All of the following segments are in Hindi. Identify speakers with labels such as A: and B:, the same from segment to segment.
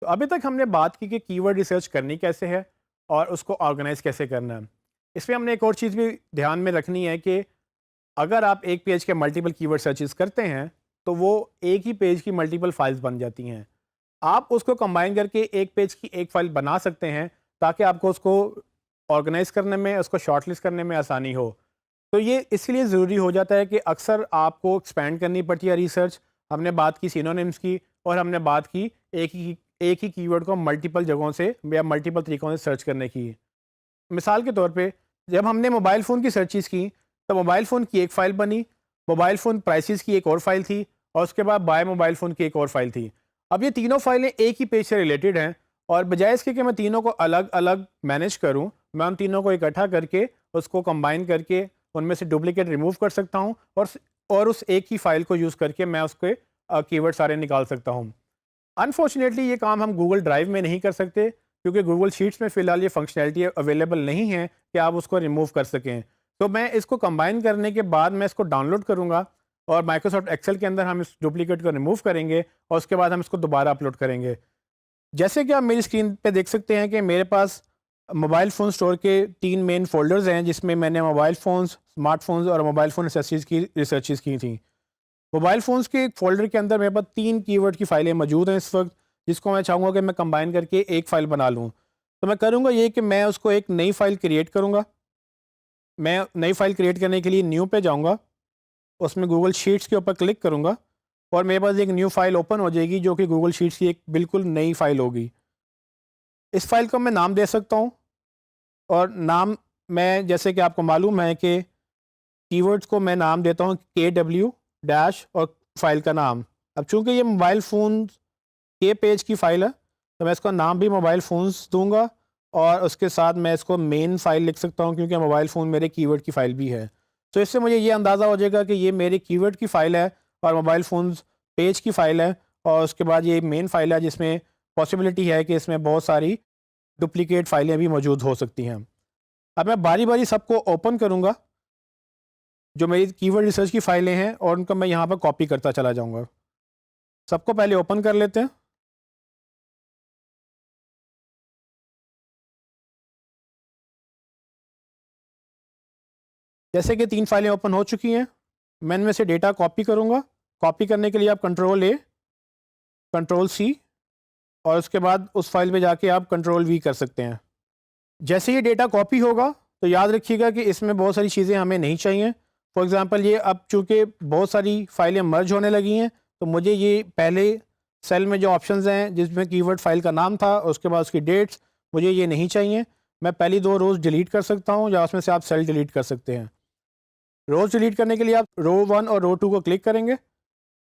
A: तो अभी तक हमने बात की कि कीवर्ड रिसर्च करनी कैसे है और उसको ऑर्गेनाइज कैसे करना है। इसमें हमने एक और चीज़ भी ध्यान में रखनी है कि अगर आप एक पेज के मल्टीपल कीवर्ड सर्चेस करते हैं तो वो एक ही पेज की मल्टीपल फाइल्स बन जाती हैं। आप उसको कंबाइन करके एक पेज की एक फाइल बना सकते हैं ताकि आपको उसको ऑर्गेनाइज करने में, उसको शॉर्टलिस्ट करने में आसानी हो। तो ये इसलिए ज़रूरी हो जाता है कि अक्सर आपको एक्सपेंड करनी पड़ती है रिसर्च। हमने बात की सिनोनिम्स की और हमने बात की एक ही कीवर्ड को मल्टीपल जगहों से या मल्टीपल तरीक़ों से सर्च करने की। मिसाल के तौर पे जब हमने मोबाइल फ़ोन की सर्चेज़ की तो मोबाइल फ़ोन की एक फ़ाइल बनी, मोबाइल फ़ोन प्राइसेस की एक और फ़ाइल थी और उसके बाद बाय मोबाइल फ़ोन की एक और फ़ाइल थी। अब ये तीनों फ़ाइलें एक ही पेज से रिलेटेड हैं और बजाय इसके कि मैं तीनों को अलग-अलग मैनेज करूँ, मैं उन तीनों को इकट्ठा करके उसको कंबाइन करके उनमें से डुप्लिकेट रिमूव कर सकता हूँ और उस एक ही फ़ाइल को यूज़ करके मैं उसके कीवर्ड सारे निकाल सकता हूँ। अनफॉर्चुनेटली ये काम हम गूगल ड्राइव में नहीं कर सकते क्योंकि गूगल शीट्स में फ़िलहाल ये फंक्शनैलिटी अवेलेबल नहीं है कि आप उसको रिमूव कर सकें। तो मैं इसको कंबाइन करने के बाद मैं इसको डाउनलोड करूँगा और माइक्रोसॉफ्ट एक्सेल के अंदर हम इस डुप्लिकेट को रिमूव करेंगे और उसके बाद हम इसको दोबारा अपलोड करेंगे। जैसे कि आप मेरी स्क्रीन पे देख सकते हैं कि मेरे पास मोबाइल फ़ोन स्टोर के 3 मेन फ़ोल्डर्स हैं जिसमें मैंने मोबाइल फ़ोन्स, स्मार्टफ़ोन्स और मोबाइल फ़ोन एक्सेसरीज़ की रिसर्चेज़ की थी। मोबाइल फ़ोन्स के फ़ोल्डर के अंदर मेरे पास 3 कीवर्ड की फ़ाइलें मौजूद हैं इस वक़्त, जिसको मैं चाहूँगा कि मैं कंबाइन करके एक फ़ाइल बना लूँ। तो मैं करूँगा ये कि मैं उसको एक नई फ़ाइल क्रिएट करूँगा। मैं नई फ़ाइल क्रिएट करने के लिए न्यू पे जाऊँगा, उसमें गूगल शीट्स के ऊपर क्लिक करूँगा और मेरे पास एक न्यू फ़ाइल ओपन हो जाएगी जो कि गूगल शीट्स की एक बिल्कुल नई फ़ाइल होगी। इस फ़ाइल को मैं नाम दे सकता हूँ और नाम मैं जैसे कि आपको मालूम है कि कीवर्ड्स को मैं नाम देता हूँ KW डैश और फ़ाइल का नाम। अब चूँकि ये मोबाइल फ़ोन के पेज की फ़ाइल है, तो मैं इसका नाम भी मोबाइल फ़ोन्स दूँगा और उसके साथ मैं इसको मेन फ़ाइल लिख सकता हूँ क्योंकि मोबाइल फ़ोन मेरे कीवर्ड की फ़ाइल भी है। तो इससे मुझे ये अंदाज़ा हो जाएगा कि ये मेरे कीवर्ड की फ़ाइल है और मोबाइल फ़ोन्स पेज की फ़ाइल है और उसके बाद ये मेन फ़ाइल है जिसमें पॉसिबिलिटी है कि इसमें बहुत सारी डुप्लिकेट फ़ाइलें भी मौजूद हो सकती हैं। अब मैं बारी-बारी सबको ओपन करूँगा, जो मेरी कीवर्ड रिसर्च की फ़ाइलें हैं और उनको मैं यहाँ पर कॉपी करता चला जाऊँगा। सबको पहले ओपन कर लेते हैं। जैसे कि 3 फाइलें ओपन हो चुकी हैं, मैं इनमें से डेटा कॉपी करूँगा। कॉपी करने के लिए आप कंट्रोल A, कंट्रोल C और उसके बाद उस फाइल पे जाके आप कंट्रोल V कर सकते हैं। जैसे ये डेटा कॉपी होगा, तो याद रखिएगा कि इसमें बहुत सारी चीज़ें हमें नहीं चाहिए। फॉर एग्ज़ाम्पल ये अब चूँकि बहुत सारी फाइलें मर्ज होने लगी हैं, तो मुझे ये पहले सेल में जो ऑप्शंस हैं, जिसमें कीवर्ड फाइल का नाम था, उसके बाद उसकी डेट्स, मुझे ये नहीं चाहिए। मैं पहली 2 रोज़ डिलीट कर सकता हूँ या उसमें से आप सेल डिलीट कर सकते हैं। रोज़ डिलीट करने के लिए आप रो 1 और रो 2 को क्लिक करेंगे।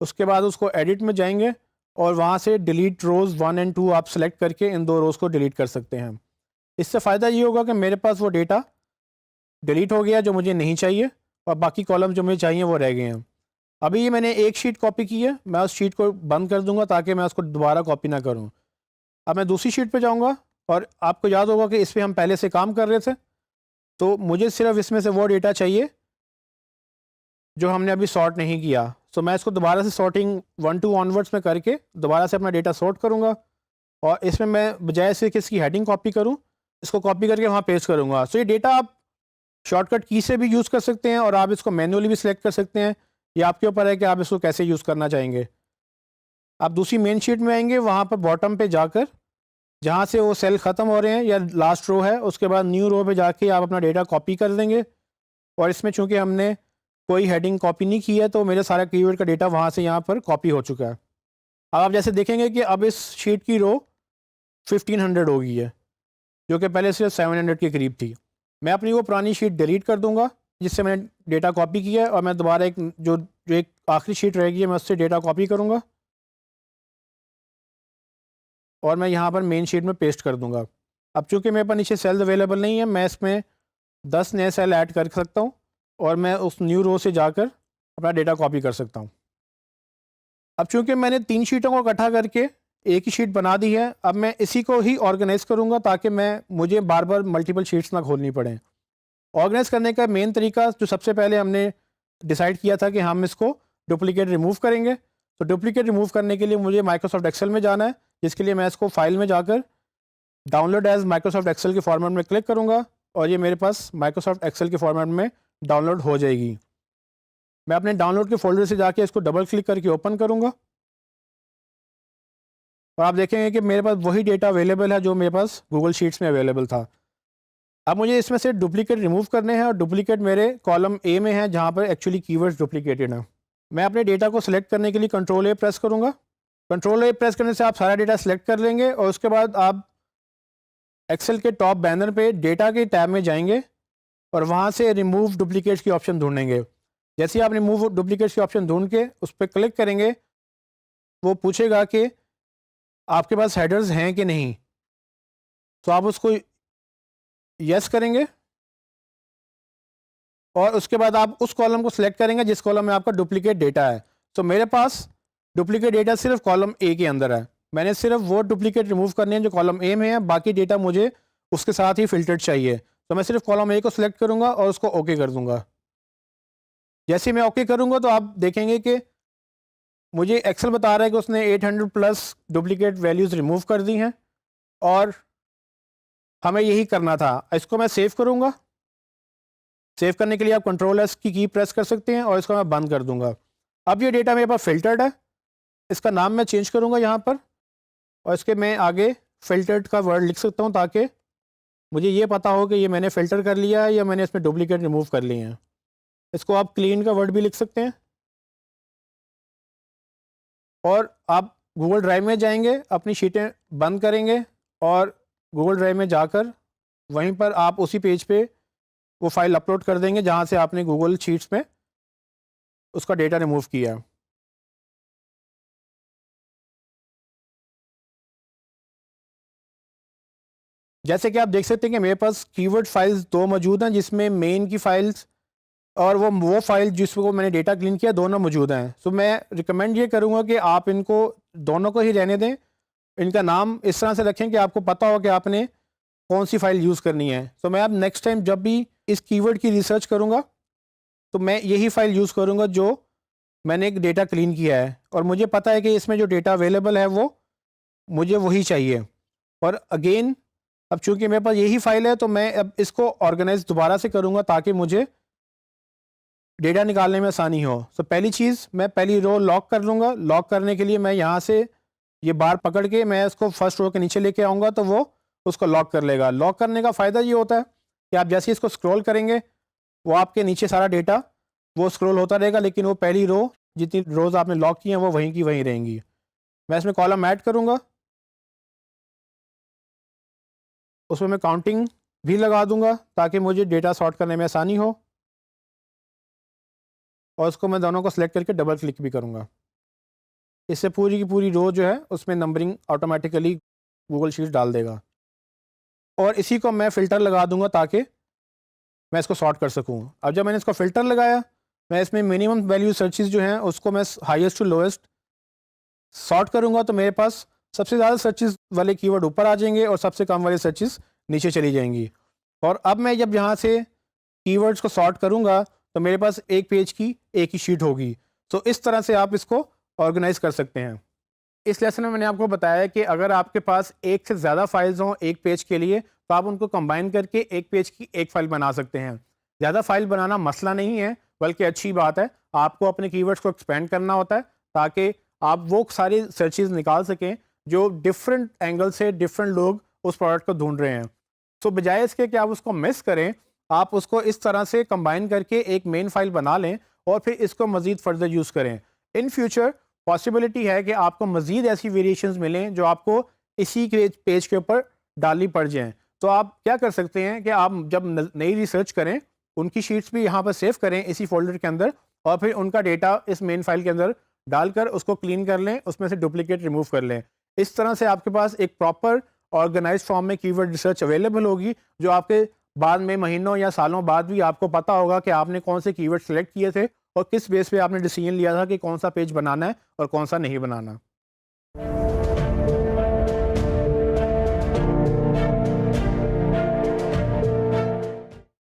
A: उसके बाद उसको एडिट में जाएँगे और वहाँ से डिलीट रोज़ 1 एंड 2 आप सेलेक्ट करके इन 2 रोज़ को डिलीट कर सकते हैं। इससे फ़ायदा ये होगा कि मेरे पास वो डेटा डिलीट हो गया जो मुझे नहीं चाहिए और बाकी कॉलम जो मुझे चाहिए वो रह गए हैं। अभी ये मैंने एक शीट कॉपी की है, मैं उस शीट को बंद कर दूँगा ताकि मैं उसको दोबारा कॉपी ना करूँ। अब मैं दूसरी शीट पे जाऊँगा और आपको याद होगा कि इस पे हम पहले से काम कर रहे थे, तो मुझे सिर्फ़ इसमें से वो डेटा चाहिए जो हमने अभी सॉर्ट नहीं किया। सो मैं इसको दोबारा से सॉर्टिंग 1 टू ऑनवर्ड्स में करके दोबारा से अपना डेटा सॉर्ट करूँगा और इसमें मैं बजाय से कि इसकी हेडिंग कॉपी करूँ, इसको कॉपी करके वहाँ पेस्ट करूँगा। सो ये डेटा आप शॉर्टकट की से भी यूज़ कर सकते हैं और आप इसको मैन्युअली भी सिलेक्ट कर सकते हैं। ये आपके ऊपर है कि आप इसको कैसे यूज़ करना चाहेंगे। आप दूसरी मेन शीट में आएँगे, वहाँ पर बॉटम पे जाकर जहाँ से वो सेल ख़त्म हो रहे हैं या लास्ट रो है, उसके बाद न्यू रो पे जाके आप अपना डेटा कॉपी कर देंगे और इसमें चूँकि हमने कोई हेडिंग कॉपी नहीं की है, तो मेरा सारा कीवर्ड का डेटा वहाँ से यहाँ पर कॉपी हो चुका है। अब आप जैसे देखेंगे कि अब इस शीट की रो 1500 हो गई है, जो कि पहले सिर्फ 700 के करीब थी। मैं अपनी वो पुरानी शीट डिलीट कर दूँगा, जिससे मैंने डेटा कॉपी किया है और मैं दोबारा एक जो एक आखिरी शीट रहेगी है, मैं उससे डेटा कॉपी करूँगा और मैं यहाँ पर मेन शीट में पेस्ट कर दूँगा। अब चूँकि मेरे पास नीचे सेल्स अवेलेबल नहीं है, मैं इसमें 10 नए सेल ऐड कर सकता हूँ और मैं उस न्यू रो से जाकर अपना डेटा कॉपी कर सकता हूँ। अब चूँकि मैंने 3 शीटों को इकट्ठा करके एक ही शीट बना दी है, अब मैं इसी को ही ऑर्गेनाइज़ करूँगा ताकि मुझे बार-बार मल्टीपल शीट्स ना खोलनी पड़ें। ऑर्गेनाइज़ करने का मेन तरीका जो सबसे पहले हमने डिसाइड किया था कि हम इसको डुप्लिकेट रिमूव करेंगे। तो डुप्लिकेट रिमूव करने के लिए मुझे माइक्रोसॉफ्ट एक्सेल में जाना है। जिसके लिए मैं इसको फाइल में जाकर डाउनलोड एज माइक्रोसॉफ्ट एक्सेल के फॉर्मेट में क्लिक करूँगा और ये मेरे पास माइक्रोसॉफ्ट एक्सेल के फॉर्मेट में डाउनलोड हो जाएगी। मैं अपने डाउनलोड के फोल्डर से जाके इसको डबल क्लिक करके ओपन करूँगा और आप देखेंगे कि मेरे पास वही डेटा अवेलेबल है जो मेरे पास गूगल शीट्स में अवेलेबल था। अब मुझे इसमें से डुप्लीकेट रिमूव करने हैं और डुप्लीकेट मेरे कॉलम ए में है जहाँ पर एक्चुअली कीवर्ड्स डुप्लीकेटेड हैं। मैं अपने डेटा को सिलेक्ट करने के लिए कंट्रोल ए प्रेस करूँगा। कंट्रोल ए प्रेस करने से आप सारा डेटा सेलेक्ट कर लेंगे और उसके बाद आप एक्सेल के टॉप बैनर पे डेटा के टैब में जाएंगे और वहाँ से रिमूव डुप्लीकेट्स की ऑप्शन ढूंढेंगे। जैसे ही आप रिमूव डुप्लीकेट्स की ऑप्शन ढूंढ के उस पर क्लिक करेंगे, वो पूछेगा कि आपके पास हेडर्स हैं कि नहीं, तो आप उसको यस करेंगे और उसके बाद आप उस कॉलम को सिलेक्ट करेंगे जिस कॉलम में आपका डुप्लीकेट डेटा है। तो मेरे पास डुप्लीकेट डेटा सिर्फ कॉलम ए के अंदर है। मैंने सिर्फ वो डुप्लीकेट रिमूव करने हैं जो कॉलम ए में है, बाकी डेटा मुझे उसके साथ ही फिल्टर्ड चाहिए। तो मैं सिर्फ कॉलम ए को सिलेक्ट करूंगा और उसको ओके कर दूंगा। जैसे मैं ओके करूंगा तो आप देखेंगे कि मुझे एक्सेल बता रहा है कि उसने 800 प्लस डुप्लीकेट वैल्यूज़ रिमूव कर दी हैं और हमें यही करना था। इसको मैं सेव करूंगा। सेव करने के लिए आप कंट्रोल एस की प्रेस कर सकते हैं और इसको मैं बंद कर दूंगा। अब ये डेटा मेरे पास फिल्टर्ड है। इसका नाम मैं चेंज करूंगा यहाँ पर और इसके मैं आगे फिल्टर्ड का वर्ड लिख सकता हूँ ताकि मुझे ये पता हो कि ये मैंने फ़िल्टर कर लिया है या मैंने इसमें डुप्लीकेट रिमूव कर लिए हैं। इसको आप क्लीन का वर्ड भी लिख सकते हैं और आप गूगल ड्राइव में जाएंगे, अपनी शीटें बंद करेंगे और गूगल ड्राइव में जाकर वहीं पर आप उसी पेज पे वो फाइल अपलोड कर देंगे जहाँ से आपने गूगल शीट्स में उसका डेटा रिमूव किया है। जैसे कि आप देख सकते हैं कि मेरे पास कीवर्ड फाइल्स 2 मौजूद हैं, जिसमें मेन की फाइल्स और वो फाइल जिसको मैंने डेटा क्लीन किया दोनों मौजूद हैं। सो मैं रिकमेंड ये करूँगा कि आप इनको दोनों को ही रहने दें। इनका नाम इस तरह से रखें कि आपको पता हो कि आपने कौन सी फाइल यूज़ करनी है। सो मैं अब नेक्स्ट टाइम जब भी इस कीवर्ड की रिसर्च करूँगा तो मैं यही फाइल यूज़ करूँगा जो मैंने एक डेटा क्लीन किया है और मुझे पता है कि इसमें जो डेटा अवेलेबल है वो मुझे वही चाहिए। और अगेन अब चूंकि मेरे पास यही फाइल है तो मैं अब इसको ऑर्गेनाइज दोबारा से करूँगा ताकि मुझे डेटा निकालने में आसानी हो। तो पहली चीज़, मैं पहली रो लॉक कर लूँगा। लॉक करने के लिए मैं यहाँ से ये बार पकड़ के मैं इसको फर्स्ट रो के नीचे लेके आऊँगा तो वो उसको लॉक कर लेगा। लॉक करने का फ़ायदा ये होता है कि आप जैसे ही इसको स्क्रॉल करेंगे वो आपके नीचे सारा डेटा वो स्क्रॉल होता रहेगा, लेकिन वो पहली रो जितनी रोज़ आपने लॉक की हैं वो वहीं की वहीं रहेंगी। मैं इसमें कॉलम ऐड करूँगा, उसमें मैं काउंटिंग भी लगा दूँगा ताकि मुझे डेटा सॉर्ट करने में आसानी हो और उसको मैं दोनों को सिलेक्ट करके डबल क्लिक भी करूँगा। इससे पूरी की पूरी रो जो है उसमें नंबरिंग ऑटोमेटिकली गूगल शीट्स डाल देगा और इसी को मैं फ़िल्टर लगा दूँगा ताकि मैं इसको सॉर्ट कर सकूँ। अब जब मैंने इसको फ़िल्टर लगाया, मैं इसमें मिनिमम वैल्यू सर्चेस जो हैं उसको मैं हाईएस्ट टू लोएस्ट सॉर्ट करूँगा तो मेरे पास सबसे ज़्यादा सर्चेस वाले कीवर्ड ऊपर आ जाएंगे और सबसे कम वाले सर्चेस नीचे चली जाएंगी। और अब मैं जब यहाँ से कीवर्ड्स को सॉर्ट करूँगा तो मेरे पास एक पेज की एक ही शीट होगी। तो इस तरह से आप इसको ऑर्गेनाइज कर सकते हैं। इस लेसन में मैंने आपको बताया कि अगर आपके पास एक से ज़्यादा फाइल्स हों एक पेज के लिए तो आप उनको कंबाइन करके एक पेज की एक फ़ाइल बना सकते हैं। ज़्यादा फाइल बनाना मसला नहीं है, बल्कि अच्छी बात है। आपको अपने कीवर्ड्स को एक्सपेंड करना होता है ताकि आप वो सारी सर्चेज निकाल सकें जो डिफरेंट एंगल से डिफरेंट लोग उस प्रोडक्ट को ढूंढ रहे हैं। तो बजाय इसके कि आप उसको मिस करें, आप उसको इस तरह से कंबाइन करके एक मेन फाइल बना लें और फिर इसको मज़ीद फर्दर यूज़ करें। इन फ्यूचर पॉसिबिलिटी है कि आपको मज़ीद ऐसी वेरिएशंस मिलें जो आपको इसी के पेज के ऊपर डालनी पड़ जाएँ। तो आप क्या कर सकते हैं कि आप जब नई रिसर्च करें उनकी शीट्स भी यहाँ पर सेव करें इसी फोल्डर के अंदर और फिर उनका डेटा इस मेन फाइल के अंदर डालकर उसको क्लीन कर लें, उसमें से डुप्लीकेट रिमूव कर लें। इस तरह से आपके पास एक प्रॉपर ऑर्गेनाइज फॉर्म में कीवर्ड रिसर्च अवेलेबल होगी जो आपके बाद में महीनों या सालों बाद भी आपको पता होगा कि आपने कौन से कीवर्ड सेलेक्ट किए थे और किस बेस पे आपने डिसीजन लिया था कि कौन सा पेज बनाना है और कौन सा नहीं बनाना।